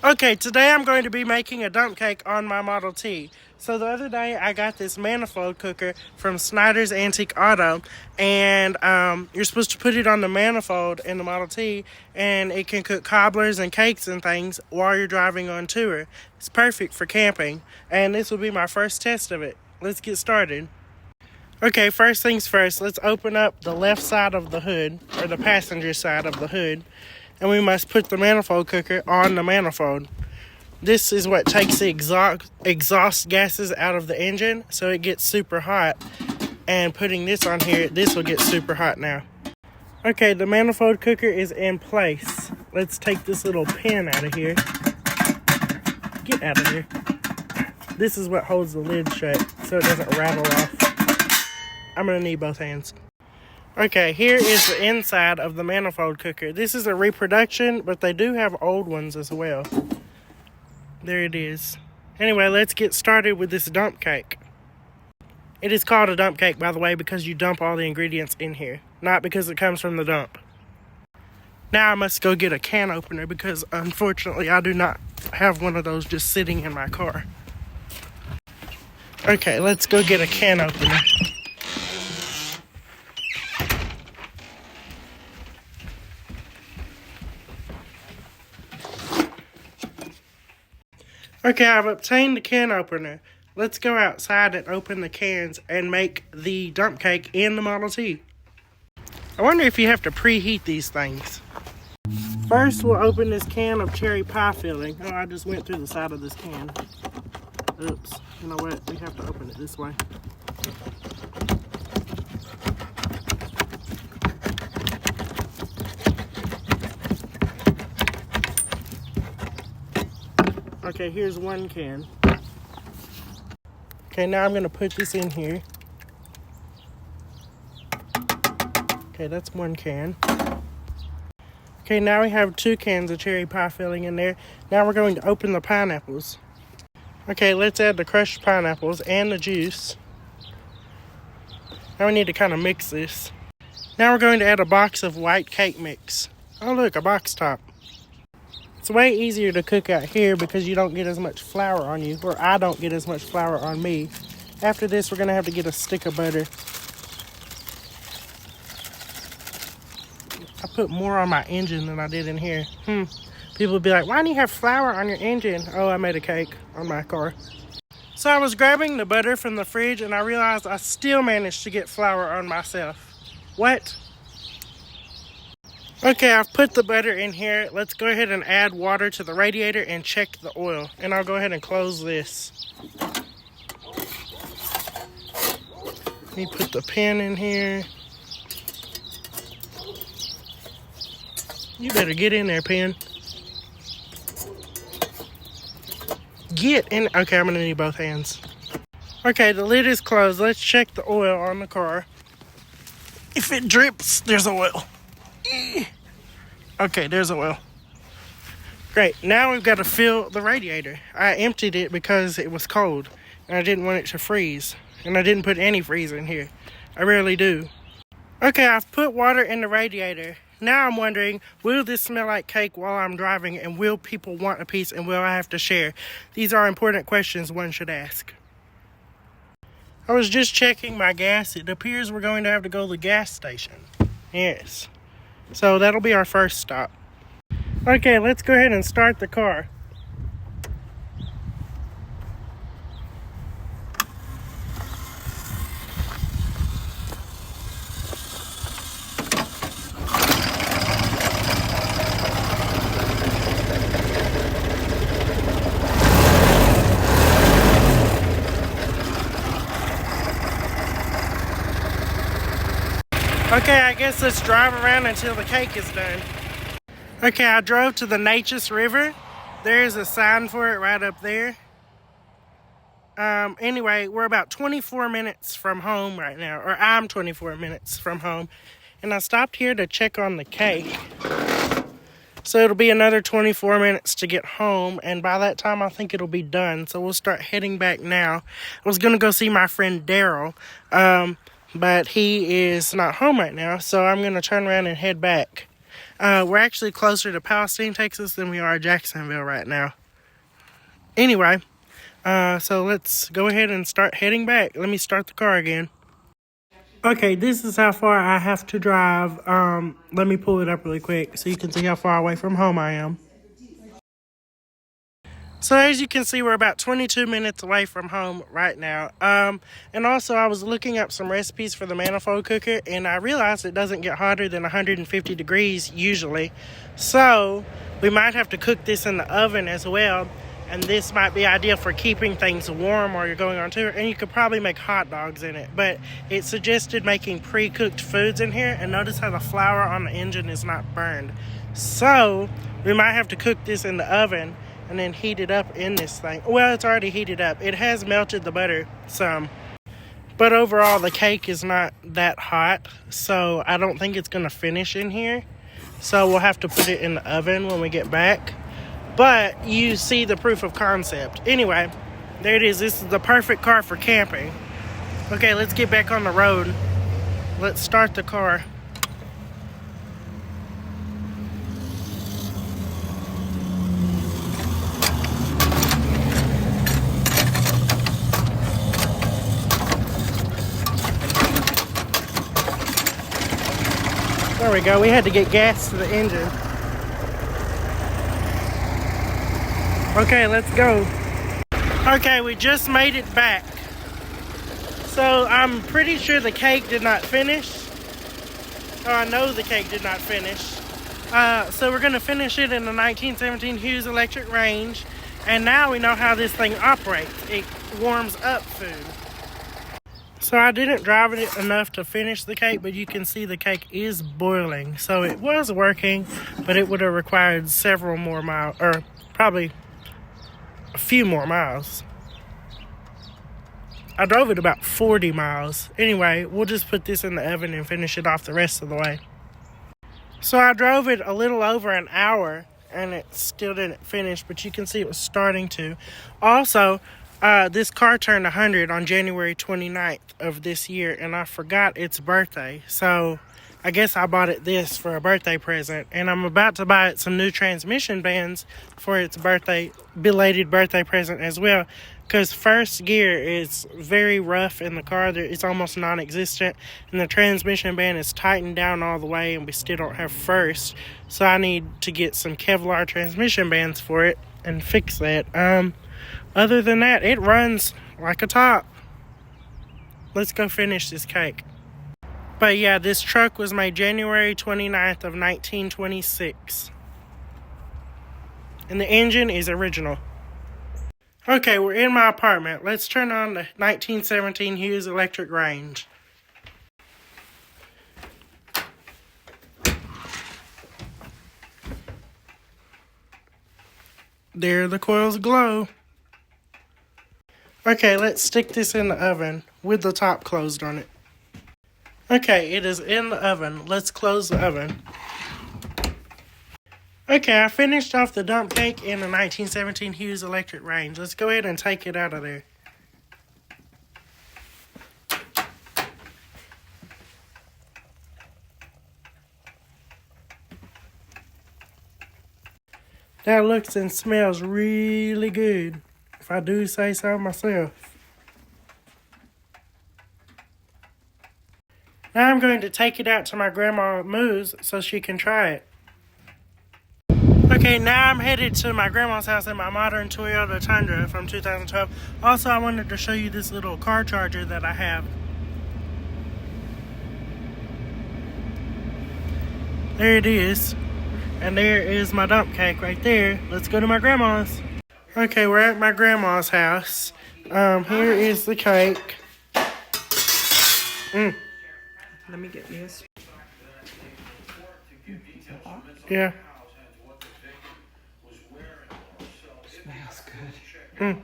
Okay, today I'm going to be making a dump cake on my Model T. So the other day I got this manifold cooker from Snyder's Antique Auto, and you're supposed to put it on the manifold in the Model T, and it can cook cobblers and cakes and things while you're driving on tour. It's perfect for camping, and this will be my first test of it. Let's get started. Okay, first things first, let's open up the left side of the hood, or the passenger side of the hood, and we must put the manifold cooker on the manifold. This is what takes the exhaust gases out of the engine, so it gets super hot. And putting this on here, this will get super hot now. Okay, the manifold cooker is in place. Let's take this little pin out of here. Get out of here. This is what holds the lid shut, so it doesn't rattle off. I'm gonna need both hands. Okay, here is the inside of the manifold cooker. This is a reproduction, but they do have old ones as well. There it is. Anyway, let's get started with this dump cake. It is called a dump cake, by the way, because you dump all the ingredients in here, not because it comes from the dump. Now I must go get a can opener because, unfortunately, I do not have one of those just sitting in my car. Okay, let's go get a can opener. Okay, I've obtained the can opener. Let's go outside and open the cans and make the dump cake in the Model T. I wonder if you have to preheat these things. First, we'll open this can of cherry pie filling. Oh, I just went through the side of this can. Oops. You know what? We have to open it this way. Okay, here's one can. Okay, now I'm going to put this in here. Okay, that's one can. Okay, now we have 2 cans of cherry pie filling in there. Now we're going to open the pineapples. Okay, let's add the crushed pineapples and the juice. Now we need to kind of mix this. Now we're going to add a box of white cake mix. Oh look, a box top. It's way easier to cook out here because you don't get as much flour on you, or I don't get as much flour on me. After this, we're going to have to get a stick of butter. I put more on my engine than I did in here. People would be like, why do you have flour on your engine? Oh, I made a cake on my car. So I was grabbing the butter from the fridge and I realized I still managed to get flour on myself. What? Okay, I've put the butter in here. Let's go ahead and add water to the radiator and check the oil. And I'll go ahead and close this. Let me put the pin in here. You better get in there, pin. Get in. Okay, I'm gonna need both hands. Okay, the lid is closed. Let's check the oil on the car. If it drips, there's oil. Okay, there's oil. Great, now we've got to fill the radiator. I emptied it because it was cold, and I didn't want it to freeze. And I didn't put any freeze in here. I rarely do. Okay, I've put water in the radiator. Now I'm wondering, will this smell like cake while I'm driving, and will people want a piece, and will I have to share? These are important questions one should ask. I was just checking my gas. It appears we're going to have to go to the gas station. Yes. So that'll be our first stop. Okay, let's go ahead and start the car. Okay, I guess let's drive around until the cake is done. Okay, I drove to the Natchez River. There's a sign for it right up there. Anyway, we're about 24 minutes from home right now, or I'm 24 minutes from home. And I stopped here to check on the cake. So it'll be another 24 minutes to get home, and by that time I think it'll be done. So we'll start heading back now. I was gonna go see my friend Daryl, but he is not home right now, so I'm gonna turn around and head back. We're actually closer to Palestine, Texas than we are Jacksonville right now. Anyway, so let's go ahead and start heading back. Let me start the car again. Okay, this is how far I have to drive. Let me pull it up really quick so you can see how far away from home I am. So as you can see, we're about 22 minutes away from home right now. And also I was looking up some recipes for the manifold cooker, and I realized it doesn't get hotter than 150 degrees usually. So we might have to cook this in the oven as well. And this might be ideal for keeping things warm while you're going on tour. And you could probably make hot dogs in it. But it suggested making pre-cooked foods in here. And notice how the flour on the engine is not burned. So we might have to cook this in the oven and then heat it up in this thing. Well, it's already heated up. It has melted the butter some. But overall, the cake is not that hot. So I don't think it's going to finish in here. So we'll have to put it in the oven when we get back. But you see the proof of concept. Anyway, there it is. This is the perfect car for camping. Okay, let's get back on the road. Let's start the car. There we go. We had to get gas to the engine. Okay, let's go. Okay, we just made it back. So I'm pretty sure the cake did not finish. Oh, I know the cake did not finish. So we're going to finish it in the 1917 Hughes electric range. And now we know how this thing operates. It warms up food. So I didn't drive it enough to finish the cake, but you can see the cake is boiling. So it was working, but it would have required several more miles, or probably a few more miles. I drove it about 40 miles. Anyway, we'll just put this in the oven and finish it off the rest of the way. So I drove it a little over an hour, and it still didn't finish, but you can see it was starting to. Also, this car turned 100 on January 29th of this year, and I forgot its birthday. So I guess I bought it this for a birthday present, and I'm about to buy it some new transmission bands for its belated birthday present as well, because first gear is very rough in the car. It's almost non-existent, and the transmission band is tightened down all the way, and we still don't have first. So I need to get some Kevlar transmission bands for it and fix that. Other than that, it runs like a top. Let's go finish this cake. But yeah, this truck was made January 29th of 1926. And the engine is original. Okay, we're in my apartment. Let's turn on the 1917 Hughes electric range. There the coils glow. Okay, let's stick this in the oven with the top closed on it. Okay, it is in the oven. Let's close the oven. Okay, I finished off the dump cake in the 1917 Hughes electric range. Let's go ahead and take it out of there. That looks and smells really good, if I do say so myself. Now I'm going to take it out to my grandma Moo's so she can try it. Okay, now I'm headed to my grandma's house in my modern Toyota Tundra from 2012. Also, I wanted to show you this little car charger that I have. There it is. And there is my dump cake right there. Let's go to my grandma's. Okay, we're at my grandma's house. Here is the cake. Let me get this. Yeah. Smells good.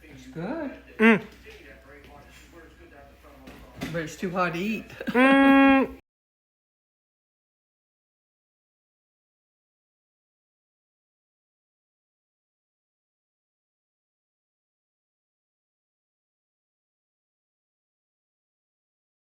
It's good. But it's too hot to eat.